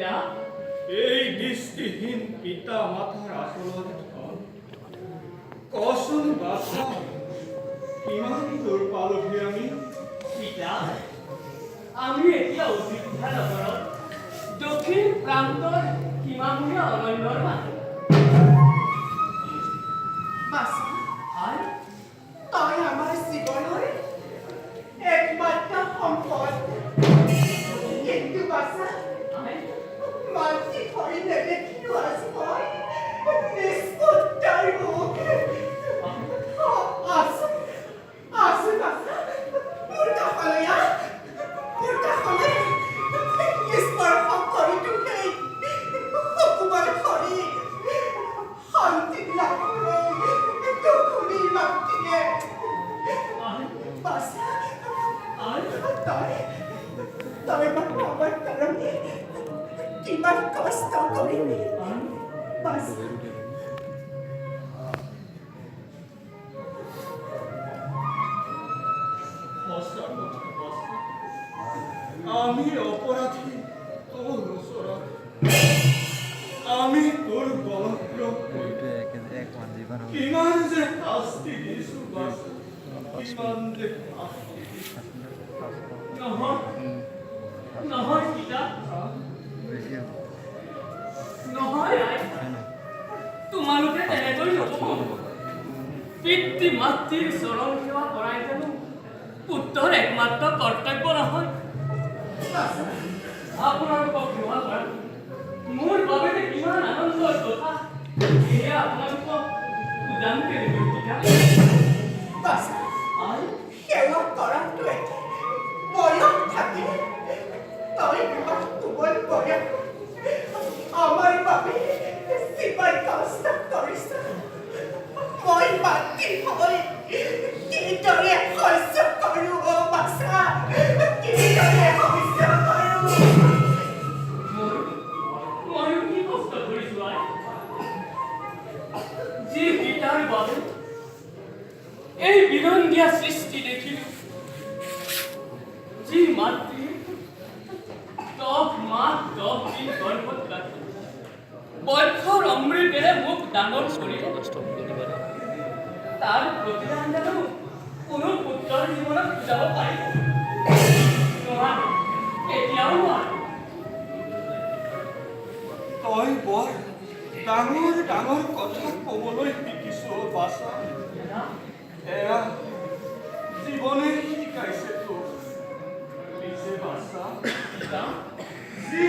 এই দৃষ্টিহীন পিতা মাতাৰ আচলত কচোন বাছা কিমান দূৰ পালোহি আমি পিতা আমি এতিয়া অযোধ্যা নগৰত দক্ষিণ প্ৰান্তৰ সীমামূৰীয়া অৰণ্যৰ মানুহ বাছা আৰু তই আমাৰ জীৱনৰ একমাত্ৰ সম্পদ কিন্তু বাছা মাতৃ ভৰি নেদেখিলো আজি মই নিষ্পুত্ৰৰ মুখ আছো আছো বাছা মোৰ কাষলৈ স্পৰ্শ কৰি তোকেই সকুমাৰ কৰি শান্তি লাভ দুখুনীৰ মাতৃয়ে বাছা তই মোক আমাৰ কাৰণে কিমান কষ্ট কৰিবি বাছা আমি অপৰাধী তোৰ ওচৰত আমি তোৰ বলপ্ৰয়োগ কিমান যে শাস্তি দিছো বাছা কিমান যে শাস্তি দিছো নহয় পিতা নহয় তোমালোকে তেনেকৈ নকব পিতৃ মাতৃৰ চৰণ সেৱা কৰাই জানো পুত্ৰৰ একমাত্ৰ কৰ্তব্য নহয় আপোনালোকক সেৱা কৰা মোৰ বাবে যে কিমান আনন্দৰ কথা এয়া আপোনালোকক জানকে দিলোঁ পিতা বাছা সেৱা কৰাটো একে বয়স থাকে তই ইমান কোমল বয়স আমাৰ বাবে যিমান কষ্ট কৰিছ মই মাতৃ হৈ কিদৰে সহ্য কৰোঁ বাছা কিদৰে সহ্য কৰোঁ ময়ো কি কষ্ট কৰিছো আই যি পিতাৰ বাবে এই বিনন্দীয়া সৃষ্টি দেখিলো যি মাতৃ 10 মাহ 10 দিন গৰ্ভত ৰাখি বৰ্ষৰ অমৃতেৰে মোক ডাঙৰ কৰি তাৰ প্ৰতিদান জানো কোনো পুত্ৰৰ জীৱনত বুজাব পাৰিব নোৱাৰে এতিয়াও নোৱাৰে তই বৰ ডাঙৰ ডাঙৰ কথা ক'বলৈ শিকিছ বাছা এয়া জীৱনে শিকাইছে তোক নিজে বাছা যি